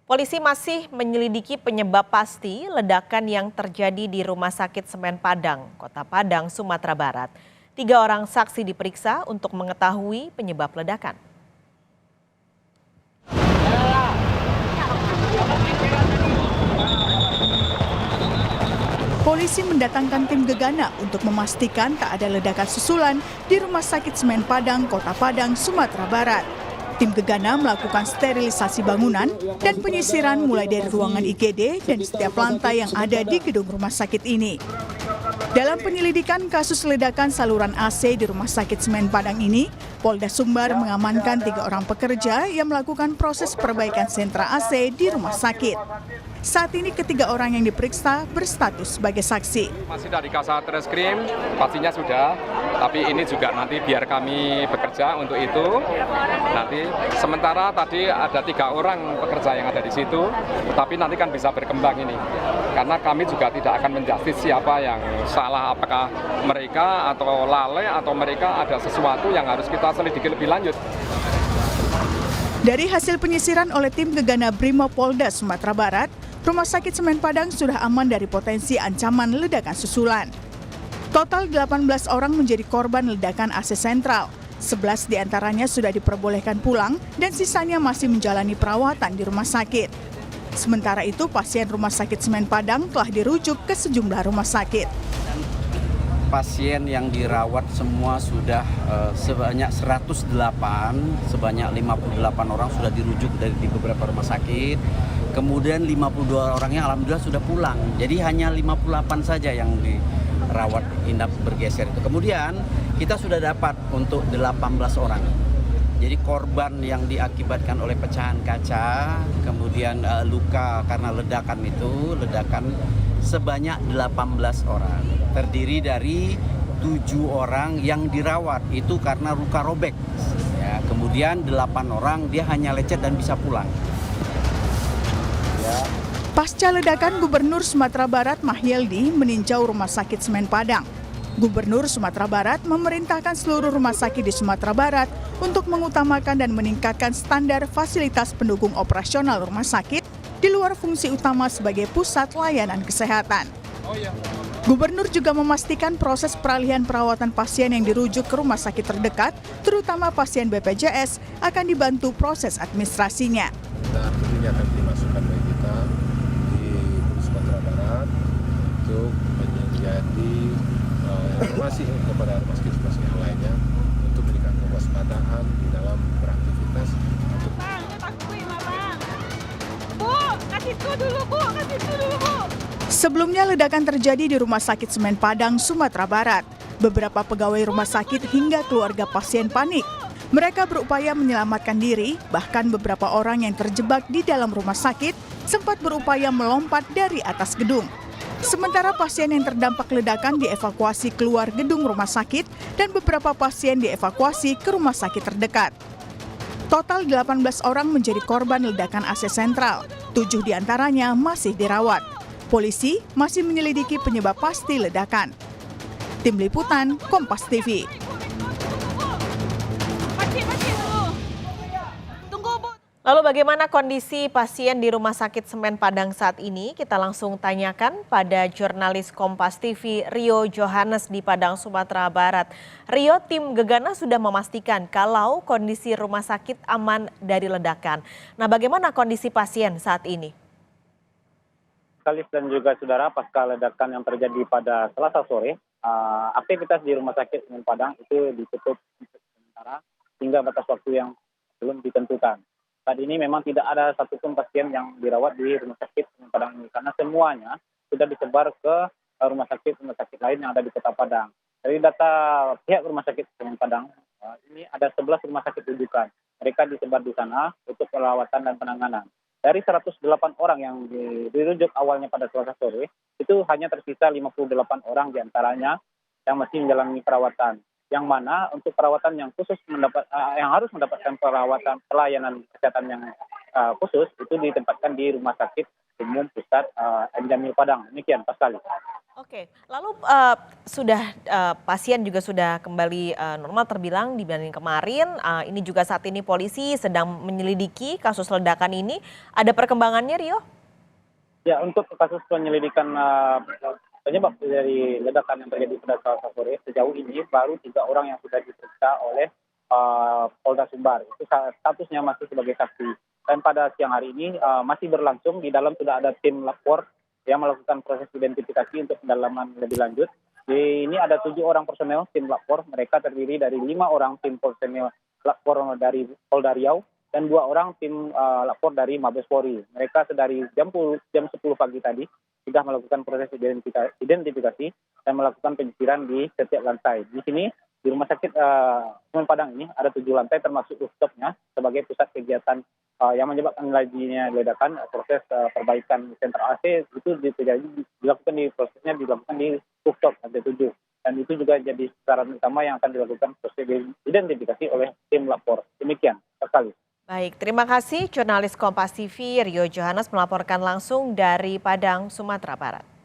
Polisi masih menyelidiki penyebab pasti ledakan yang terjadi di Rumah Sakit Semen Padang, Kota Padang, Sumatera Barat. 3 orang saksi diperiksa untuk mengetahui penyebab ledakan. Polisi mendatangkan tim gegana untuk memastikan tak ada ledakan susulan di Rumah Sakit Semen Padang, Kota Padang, Sumatera Barat. Tim gegana melakukan sterilisasi bangunan dan penyisiran mulai dari ruangan IGD dan setiap lantai yang ada di gedung rumah sakit ini. Dalam penyelidikan kasus ledakan saluran AC di Rumah Sakit Semen Padang ini, Polda Sumbar mengamankan 3 orang pekerja yang melakukan proses perbaikan sentra AC di rumah sakit. Saat ini ketiga orang yang diperiksa berstatus sebagai saksi. Masih dari Kasat Reskrim, pastinya sudah, tapi ini juga nanti biar kami bekerja untuk itu. Nanti sementara tadi ada 3 orang pekerja yang ada di situ, tapi nanti kan bisa berkembang ini. Karena kami juga tidak akan menjustis siapa yang salah, apakah mereka atau lalai atau mereka ada sesuatu yang harus kita selidiki lebih lanjut. Dari hasil penyisiran oleh tim gegana Brimob Polda Sumatera Barat, Rumah Sakit Semen Padang sudah aman dari potensi ancaman ledakan susulan. Total 18 orang menjadi korban ledakan AC sentral. 11 diantaranya sudah diperbolehkan pulang dan sisanya masih menjalani perawatan di rumah sakit. Sementara itu, pasien Rumah Sakit Semen Padang telah dirujuk ke sejumlah rumah sakit. Pasien yang dirawat semua sudah sebanyak 108, sebanyak 58 orang sudah dirujuk dari di beberapa rumah sakit. Kemudian 52 orangnya alhamdulillah sudah pulang. Jadi hanya 58 saja yang dirawat inap bergeser itu. Kemudian kita sudah dapat untuk 18 orang. Jadi korban yang diakibatkan oleh pecahan kaca, kemudian luka karena ledakan sebanyak 18 orang. Terdiri dari 7 orang yang dirawat itu karena luka robek. Ya, kemudian 8 orang dia hanya lecet dan bisa pulang. Pasca ledakan, Gubernur Sumatera Barat Mahyeldi meninjau Rumah Sakit Semen Padang. Gubernur Sumatera Barat memerintahkan seluruh rumah sakit di Sumatera Barat untuk mengutamakan dan meningkatkan standar fasilitas pendukung operasional rumah sakit di luar fungsi utama sebagai pusat layanan kesehatan. Gubernur juga memastikan proses peralihan perawatan pasien yang dirujuk ke rumah sakit terdekat, terutama pasien BPJS, akan dibantu proses administrasinya. Ini akan dimasukkan bagi kita di Sumatera Barat untuk menjadi informasi kepada rumah sakit yang lainnya untuk memberikan kewaspadaan di dalam beraktivitas. Bu, kasih itu dulu Bu. Sebelumnya ledakan terjadi di Rumah Sakit Semen Padang, Sumatera Barat. Beberapa pegawai rumah sakit hingga keluarga pasien panik. Mereka berupaya menyelamatkan diri, bahkan beberapa orang yang terjebak di dalam rumah sakit sempat berupaya melompat dari atas gedung. Sementara pasien yang terdampak ledakan dievakuasi keluar gedung rumah sakit dan beberapa pasien dievakuasi ke rumah sakit terdekat. Total 18 orang menjadi korban ledakan AC sentral, 7 diantaranya masih dirawat. Polisi masih menyelidiki penyebab pasti ledakan. Tim Liputan, Kompas TV. Lalu bagaimana kondisi pasien di Rumah Sakit Semen Padang saat ini? Kita langsung tanyakan pada jurnalis Kompas TV Rio Johannes di Padang, Sumatera Barat. Rio, tim gegana sudah memastikan kalau kondisi rumah sakit aman dari ledakan. Nah, bagaimana kondisi pasien saat ini? Kalis dan juga saudara, pasca ledakan yang terjadi pada Selasa sore, aktivitas di Rumah Sakit Semen Padang itu ditutup sementara hingga batas waktu yang belum ditentukan. Saat ini memang tidak ada satupun pasien yang dirawat di Rumah Sakit Semen Padang ini karena semuanya sudah disebar ke rumah sakit lain yang ada di Kota Padang. Dari data pihak Rumah Sakit Semen Padang, ini ada 11 rumah sakit rujukan. Mereka disebar di sana untuk perawatan dan penanganan. Dari 108 orang yang dirujuk awalnya pada Selasa sore, itu hanya tersisa 58 orang diantaranya yang masih menjalani perawatan. Yang mana untuk perawatan yang khusus yang harus mendapatkan perawatan pelayanan kesehatan yang khusus itu ditempatkan di Rumah Sakit Umum Pusat M. Jamil Padang. Demikian, Pascal. Oke, lalu pasien juga sudah kembali normal terbilang dibanding kemarin. Ini juga saat ini polisi sedang menyelidiki kasus ledakan ini. Ada perkembangannya, Rio? Ya, untuk kasus penyelidikan penyebab dari ledakan yang terjadi pada Selasa sore, sejauh ini baru 3 orang yang sudah diperiksa oleh Polda Sumbar. Itu statusnya masih sebagai saksi. Dan pada siang hari ini masih berlangsung, di dalam sudah ada tim lapor yang melakukan proses identifikasi untuk pendalaman lebih lanjut. Ini ada 7 orang personel tim lapor, mereka terdiri dari 5 orang tim personel lapor dari Polda Riau dan 2 orang tim lapor dari Mabes Polri. Mereka dari jam 10 pagi tadi sudah melakukan proses identifikasi dan melakukan penyisiran di setiap lantai. Di sini di Rumah Sakit Semen Padang ini ada 7 lantai termasuk rooftopnya sebagai pusat kegiatan yang menyebabkan lajinya ledakan. Proses perbaikan sentral AC itu dilakukan di rooftop lantai 7, dan itu juga jadi sasaran utama yang akan dilakukan proses identifikasi oleh tim lapor. Demikian sekali. Baik, terima kasih jurnalis Kompas TV Rio Johannes melaporkan langsung dari Padang, Sumatera Barat.